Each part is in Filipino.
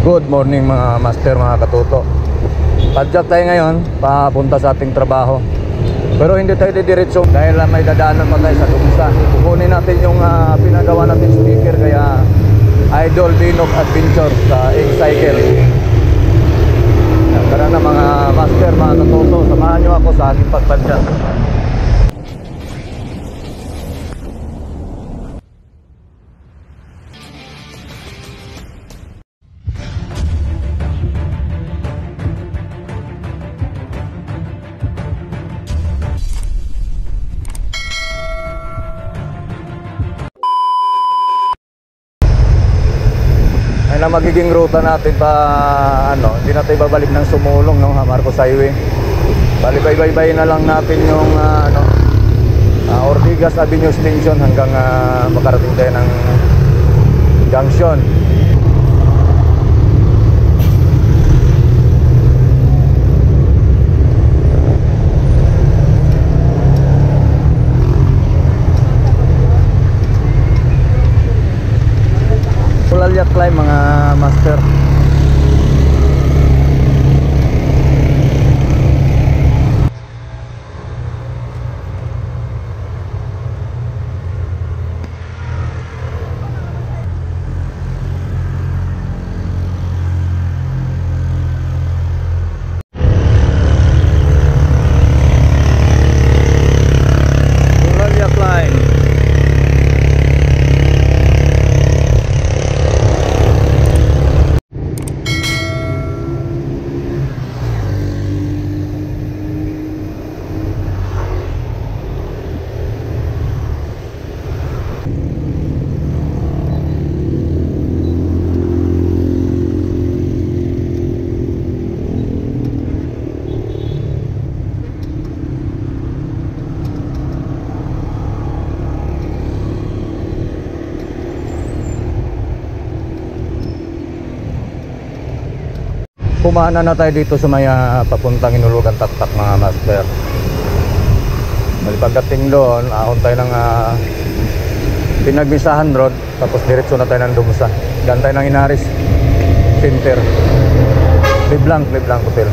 Good morning mga master, mga katuto. Padjak tayo ngayon, papunta sa ating trabaho. Pero hindi tayo didiretso dahil may dadaanan pa tayo sa Dumsa. Kukunin natin yung pinagawa natin speaker kaya Idol Binok Adventure sa X-Cycle. Tara na mga master, mga katuto, samahan nyo ako sa ating pagpadjak. Na magiging ruta natin pa hindi na tayo babalik ng Sumulong, no, Marcos Highway. Bali bye-bye na lang natin yung Ortigas Avenue Extension hanggang makarating tayo ng Junction. Pulalya climb mga master. Pulalya climb. Pumana na tayo dito sa may papuntang Inulugan Taktak mga master. Bali pagdating doon, ahon tayo ng Pinagmisahan Road, tapos diretso na tayo ng Dumsa. Diyan tayo ng Inaris Center. Leblanc Hotel.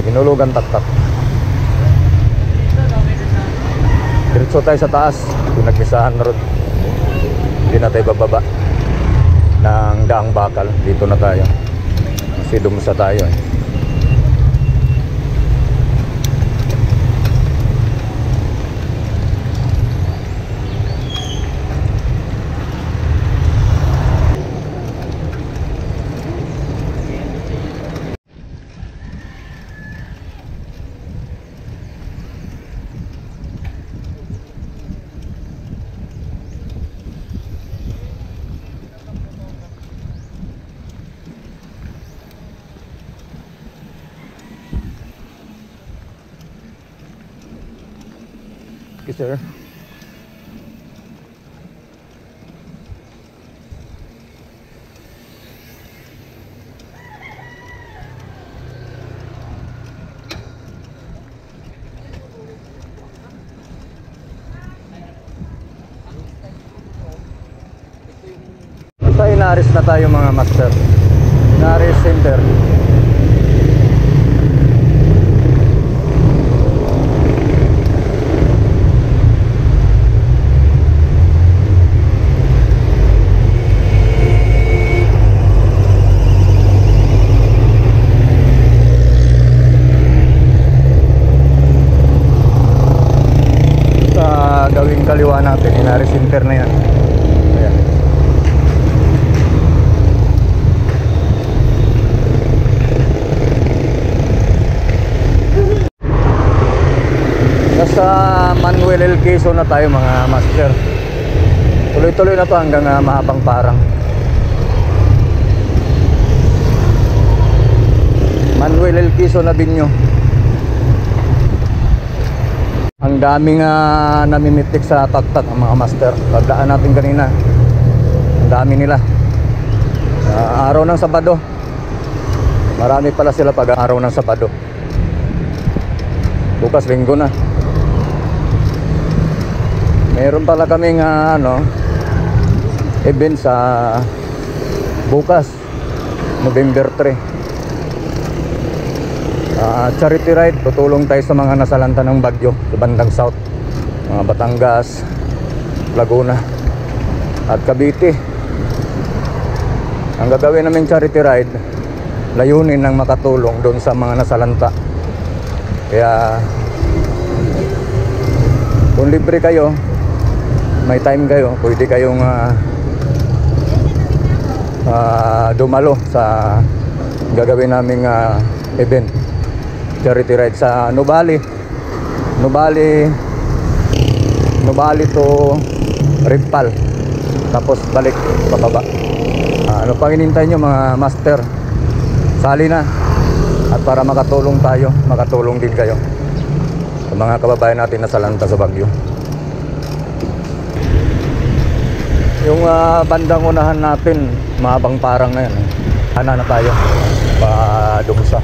Inulugan Taktak. Diretso tayo sa taas, Pinagmisahan Road. Hindi na tayo bababa ng Daang Bakal. Dito na tayo kasi Dumsa tayo Okay, sir. Sa Inaris na tayo mga master. Inaris Center. Gawing kaliwa natin, Inaris Center na yan. Ayan. Nasa Manuel L. Quezon na tayo mga master. Tuloy-tuloy na to hanggang Mahabang Parang. Manuel L. Quezon Avenue. Ang daming namimitik sa Taktak ang mga master. Pagdaan natin kanina, ang dami nila. Araw ng Sabado. Marami pala sila pag araw ng Sabado. Bukas Linggo na. Meron pala kaming event sa bukas, November 3. Charity ride, tutulong tayo sa mga nasalanta ng bagyo sa bandang south, mga Batangas, Laguna at Cavite. Ang gagawin namin charity ride, layunin ng makatulong doon sa mga nasalanta. Kaya kung libre kayo, may time kayo, pwede kayong dumalo sa gagawin naming event, charity ride sa Nubali to Rigpal, tapos balik pababa. Ano pang hinintay nyo mga master? Sali na, at para makatulong tayo, makatulong din kayo sa mga kababayan natin na salanta sa bagyo. Yung bandang unahan natin, mahabang parang na yan. Ana na tayo pa Dumsa.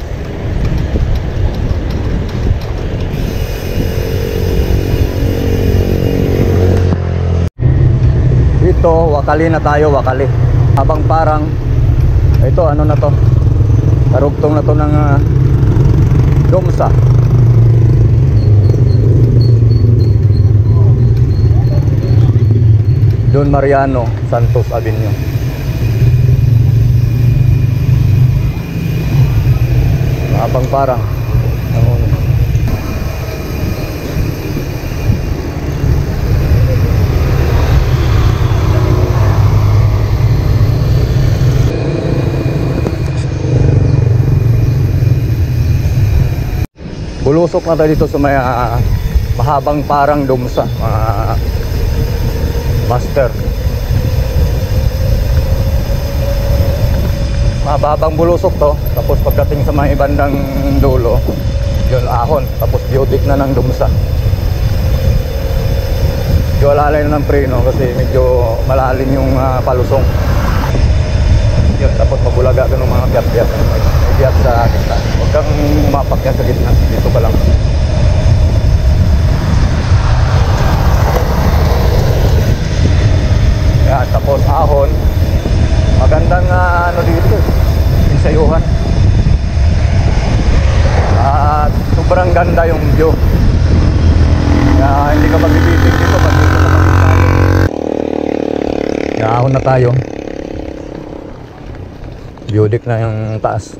Dito, Wakali na tayo, Wakali. Habang parang, ito ano na to, karugtong na to ng Dumsa. Don Mariano Santos Avenue. Habang parang bulusok na tayo dito sa may mahabang parang Dumsa, mga master. Mahabang bulusok to, tapos pagdating sa mga ibandang dulo, yun ahon, tapos biotic na ng Dumsa. Medyo alalay na ng preno kasi medyo malalim yung palusong. Yun, tapos mabulaga ka ng mga biyat-biyat. May biyat sa gitna. Huwag kang umapak yan sa gitna, dito pa lang. Yan, tapos ahon. Magandang dito, isayuhan. At sobrang ganda yung view. Kaya hindi ka magbibitin dito pag dito ka magbibitin. Kaya ahon na tayo. Biodik na yung taas.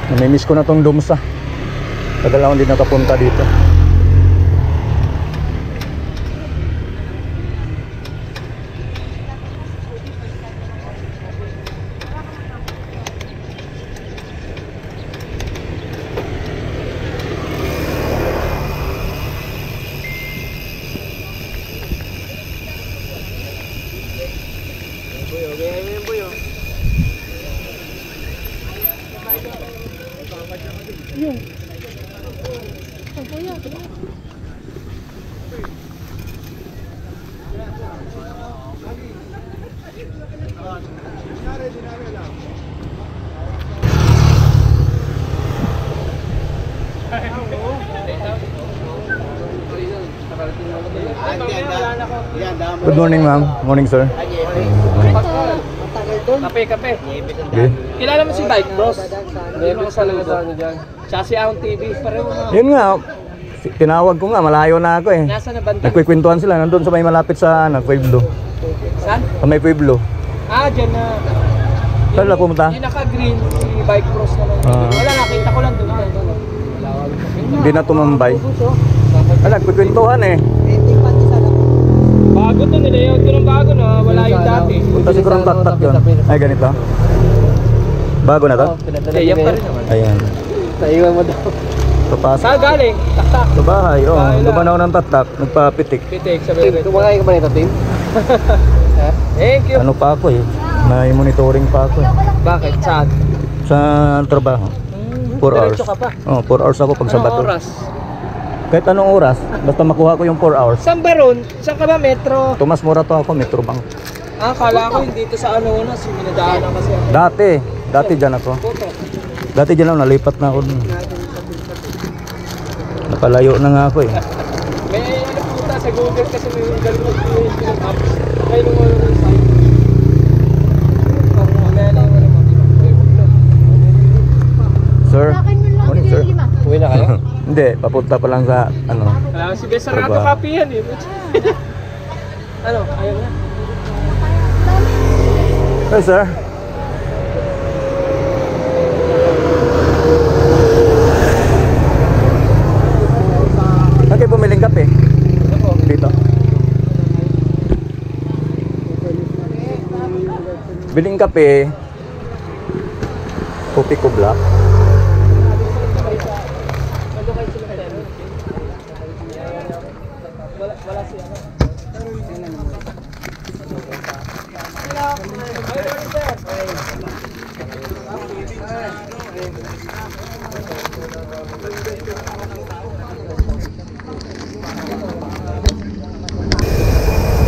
Namimiss ko na tong Dumsa. Tagal ako hindi nakapunta dito. Good morning, ma'am. Morning, sir. Kape. Okay. Kilala mo si Bike Bros? Meron ko sa Lagos dyan. Tsaka si Ahon TV. Pareho mga. Yun nga, tinawag ko nga, malayo na ako eh. Nasa na banda? Nagkwikwentuhan sila, nandun sa may malapit sa Pueblo. Saan? Sa may Pueblo. Dyan na. Saan na pumunta? Yung naka-green, si Bike Bros naman. Wala, nakita ko lang doon. Hindi na tumambay. Nagkwikwentuhan eh. Bago to, nilayout ko ng bago na. Wala yung dati. Punta siguro ang taktak yun. Ay, ganito. Bago na to? Yan pa rin naman. Ayan. Naiwan mo daw. Papasok. Saan galing? Taktak. Sa bahay, lumanaw ng taktak, nagpapitik. Pitik sa bebe. Kumakain ka ba nito, Tim? Thank you. Ano pa ako eh. May monitoring pa ako eh. Bakit? Saan? Sa trabaho. 4 hours. Diretso ka pa? Oh, 4 hours ako pag Sabado. Anong oras? Kahit anong oras, basta makuha ko yung 4 hours. Saan ba ron? Saan ka ba, Metro? Tomas Morato ako, Metro Bank. Ah, kala ko hindi dito sa ano na, minadaanan kasi ako. Dati dyan ako. Puto. Dati dyan ako, nalipat na ako dun. Napalayo na nga ako eh. May ano puta sa Google kasi may galing yung apps. Kaya nung ano yung site. Kung mamaya na yung ano mo. Sir? Morning, sir. Uwi na kayo? Hindi, papunta pa lang sa ano. Kailangan si Besarado Trabaho. copy yan eh. Ano? Ayaw na? Hey, sir. Saan kayo bumiling kape? Dito. Biling kape. Kopi ko black.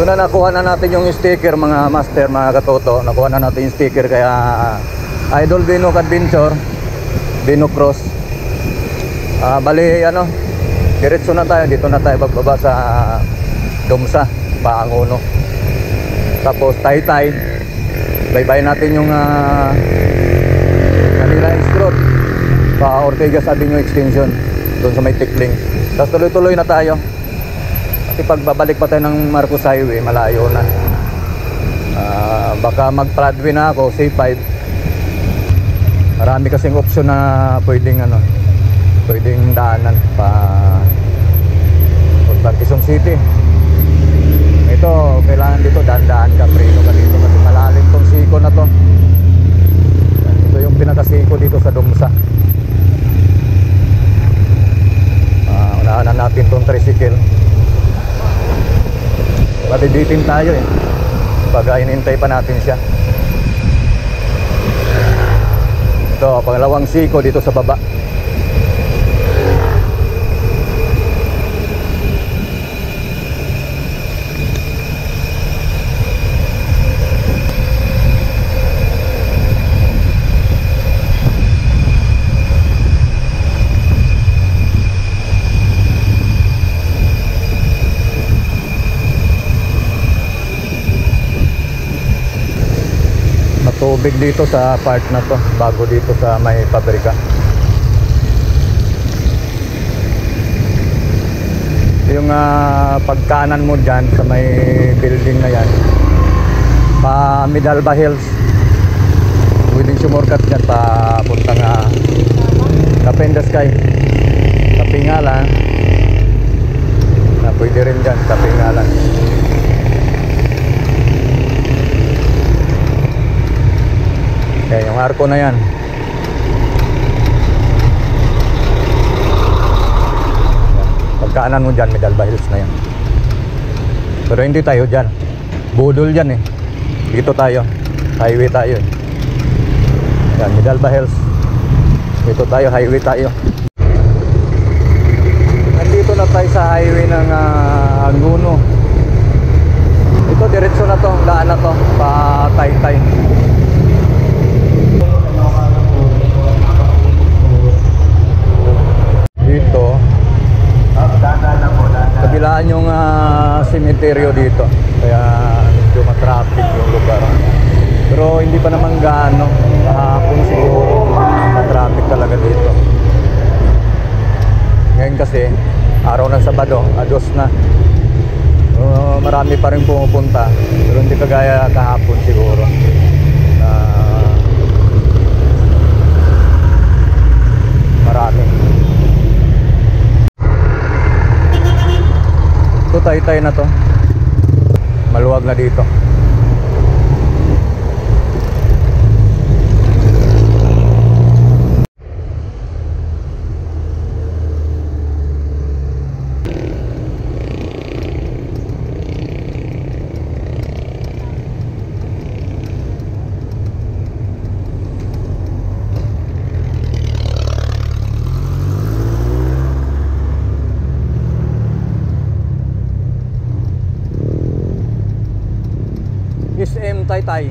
Ito na, nakuha na natin yung sticker mga master, mga katoto. Nakuha na natin yung sticker kaya Idol Binoc Adventure, Binoc Cross. Bali ano, diretso na tayo, dito na tayo bababa sa Dumsa, Paanguno. Tapos Taytay. Bye-bye natin yung Manila East Road, pa Ortegas Avenue Extension, doon sa may Tikling. Tapos tuloy-tuloy na tayo. Kasi pag babalik pa tayo ng Marcos Highway, malayo na. Baka mag-Pradway na ako, C5. Marami kasing option na pwedeng pwedeng daanan pa puntang Quezon City. Ito, kailangan dito daan-daan ka, preno ka dito kasi malalim tong siko na to. Ito yung pinakasiko dito sa Dumsa. Unahan na natin tong tricycle. Matibitin tayo eh pag hinintay pa natin siya. Ito, pangalawang siko dito sa baba. Tubig dito sa part na to bago dito sa may pabrika. Yung pagkanan mo dyan sa may building na yan, pa Midalba Hills, pwedeng sumurkat dyan pa punta nga Kapenda Sky, Kapingalan na pwede rin dyan, Kapingalan. Yan, yung arko na yan. Pagkaanan mo dyan, Midalba Hills na yan. Pero hindi tayo dyan. Budol dyan eh. Dito tayo. Highway tayo eh. Yan, Midalba Hills. Dito tayo, highway tayo. Nandito na tayo sa highway ng Anguno. Ito, diretso na to. Daan na to. Pa Taytay. Dito kabilaan yung sementeryo dito kaya medyo matraffic yung lugar, pero hindi pa naman gaano. Kahapon siguro matraffic talaga dito. Ngayon kasi araw ng Sabado, ados na, marami pa rin pumupunta, pero hindi kagaya kahapon siguro. Marami. Ito Taytay na to. Maluwag na dito. SM Taytay.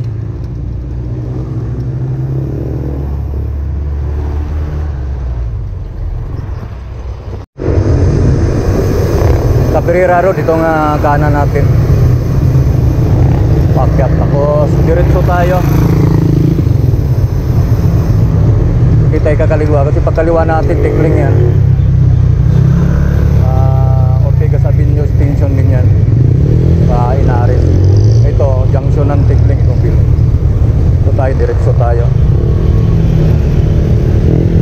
Cabrera Road, itong kanan natin. Pakyat, tapos diretso tayo. Kita kakaliwa kasi pagkaliwa natin tikling yan. Ortigas Avenue extension din yan sa Inares. Ito junction ng tikling itong bill. Ito tayo, diretso tayo.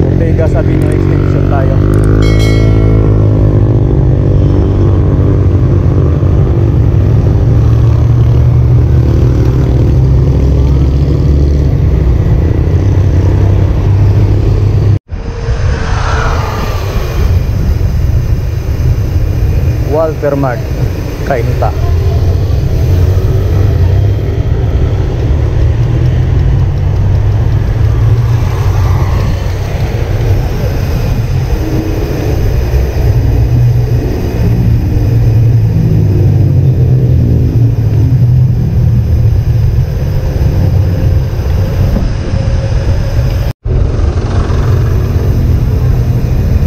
Ortigas Avenue extension tayo. Walter Mart, Cainta.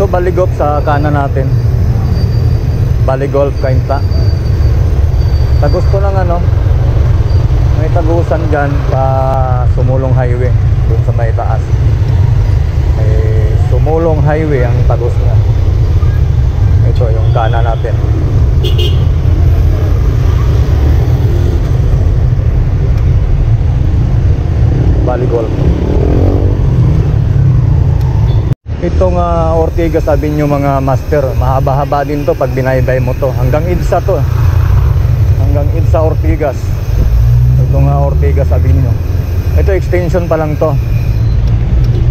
Ito Baligop sa kanan natin. Baligolf, Cainta. Tagos ko ng may tagusan dyan pa Sumulong Highway doon sa may taas. May Sumulong Highway ang tagos niya. Ito yung kanan natin. Baligolf. Itong Ortigas Avenue mga master, mahaba-haba din to pag binaybay mo to. Hanggang EDSA to. Hanggang EDSA Ortigas. Itong Ortigas Avenue. Ito extension pa lang to.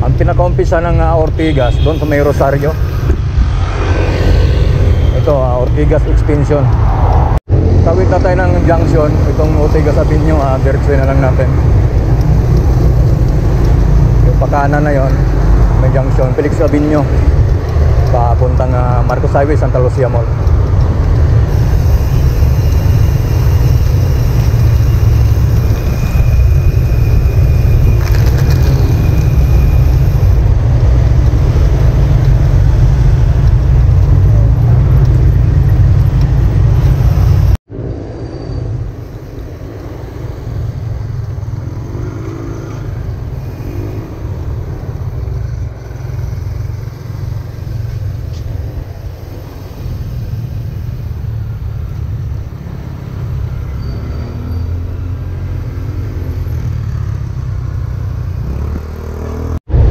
Ang pinaka-umpisa ng Ortigas doon sa may Rosario. Ito Ortigas extension. Tawid na tayo ng junction. Itong Ortigas Avenue, diretso na lang natin. Yung pakanan na yon, may junction, Felix Avenue papuntang Marcos Highway, Santa Lucia Mall.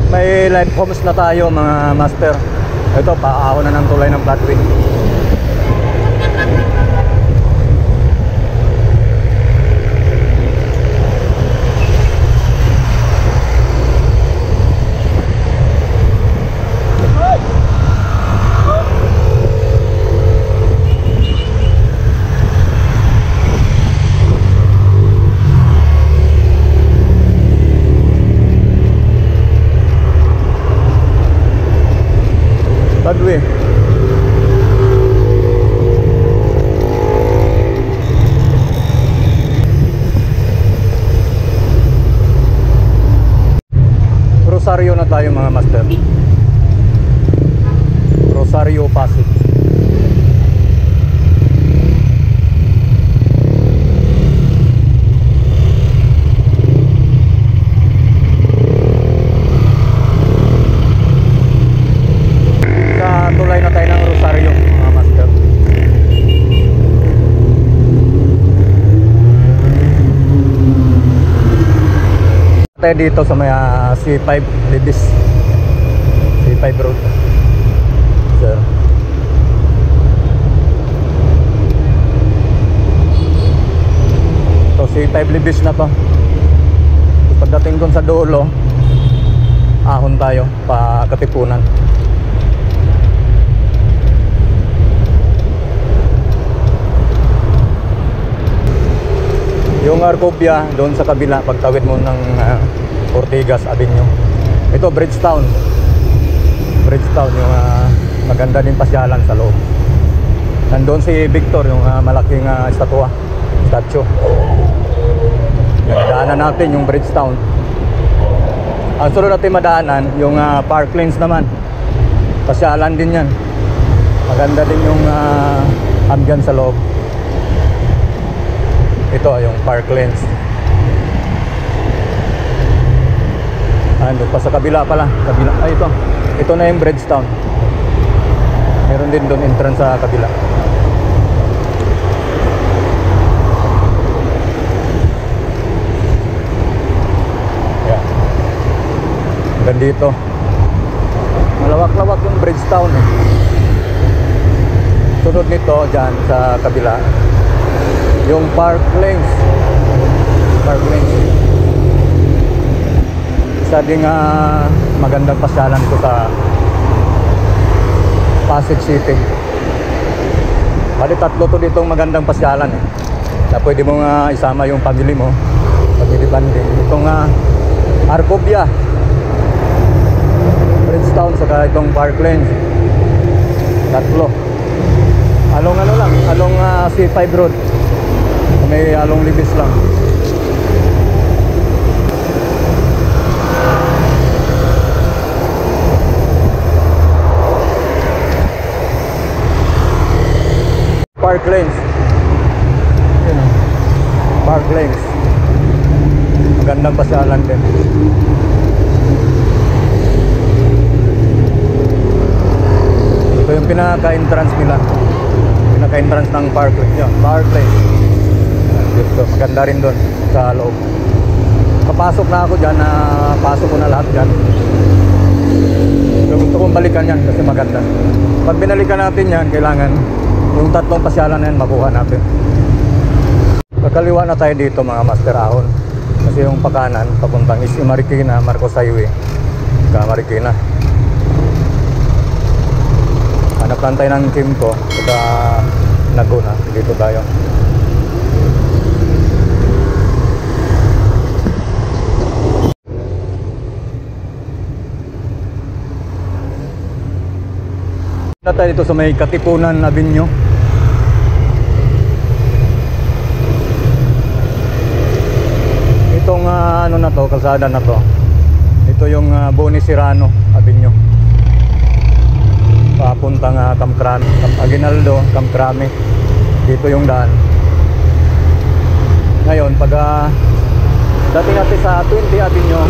May live homes na tayo mga master. Ito, paahon na ng tulay ng Flatwing. Padwe. Rosario na tayo mga master. Rosario, Pasig. Tulay na tayo ng Rosario mga master. Tayo dito sa may C5 Libis, C5 road sir. So C5 Libis na to. Pagdating dun sa dulo, ahon tayo pa Katipunan. Yung Arcobia doon sa kabila pagtawid mo ng Ortigas Avenue. Ito Bridgetown. Bridgetown yung maganda din pasyalan sa loob. Nandoon si Victor, yung malaking statue. daanan natin yung Bridgetown. Ang sunod natin madaanan yung Parklands naman. Pasyalan din yan. Maganda din yung ambience sa loob. Ito yung Parklands. Ano pa sa kabila pala, kabila. Ay ito na yung Bridgetown. Meron din doon entrance sa kabila. Yeah. Hanggang dito. Malawak-lawak yung Bridgetown eh. Sunod nito dyan sa kabila yung Parklands. Isa ding magandang pasyalan ko sa Pasig City. Bali tatlo to ditong magandang pasyalan eh, na pwede mo isama yung family mo, family banding. Itong Arcobia, Bridgetown, saka itong Parklands. Tatlo. Along along C5 road. May along libis lang. Parklands. Parklands. Magandang pasyalan din. Ito yung pinaka-entrance nila. Pinaka-entrance ng Parklands. Yun, Parklands. Dito, maganda rin doon sa loob. Kapasok na ako dyan, pasok ko na lahat dyan. Pero gusto kong balikan yan kasi maganda. Pag binalikan natin yan, kailangan yung tatlong pasyalan na yan makuha natin. Kakaliwa na tayo dito mga master ahon. Kasi yung pakanan, papuntang is Marikina, Marcos Highway. Marikina. Hanap lang tayo ng Kimco. Saka Laguna. Dito tayo. Na tayo dito sa may Katipunan Avenue. Itong ano na to, kalsada na to. Ito yung Boni Serrano Avenue. Papuntang Kamkrami, Aguinaldo, Kamkrami. Dito yung daan. Ngayon, pag dating natin sa 20 Avenue,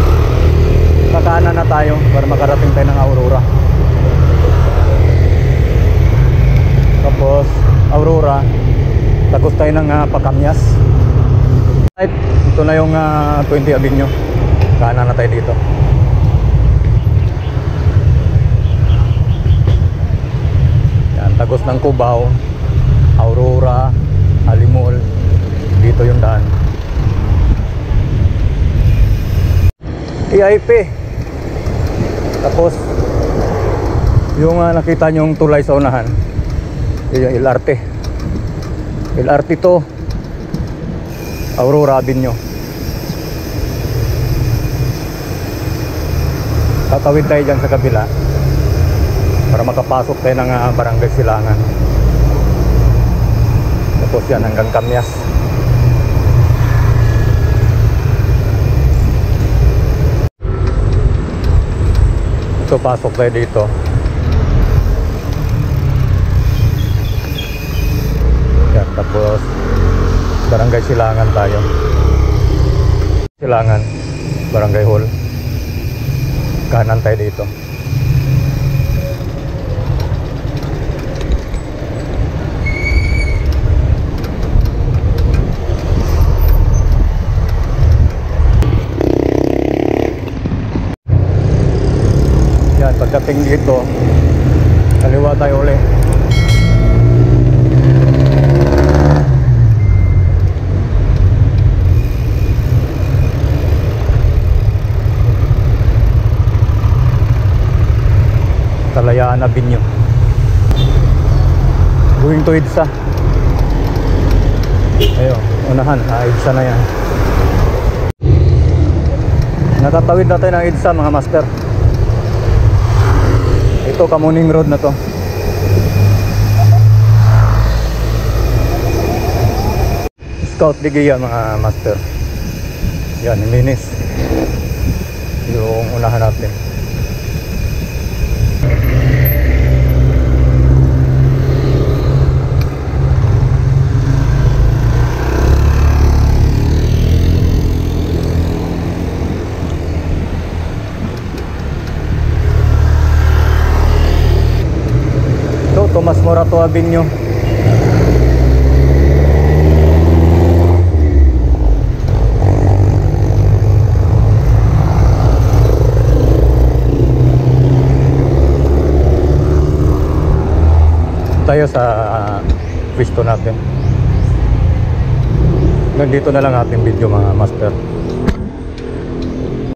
kakanan na tayo para makarating tayo ng Aurora. Tapos Aurora, tagos tayo ng Pacamias. Ito na yung 20 Avenue. Kanan na tayo dito. Yan, tagos ng Cubao, Aurora, Alimol. Dito yung daan. EIP. Tapos yung nakita nyo yung tulay sa unahan, yung LRT. LRT to Aurora Avenue. Tatawid tayo dyan sa kabila para makapasok tayo ng Barangay Silangan. Tapos yan hanggang Kamias. So pasok tayo dito. Yan, tapos Barangay Silangan tayo. Silangan, Barangay Hall. Kanan tayo dito. Yan, pagdating dito, kaliwa tayo ulit. Kalayaan Avenue. Going to EDSA. Ayun, unahan, EDSA na yan. Natatawid natin ang EDSA mga master. Ito, Kamuning Road na to. Scout Digia mga master. Yan, Minis. Yung unahan natin. Ito, Tomas Morato Avenue. Tayo sa pwesto natin. Nandito na lang ating video mga master.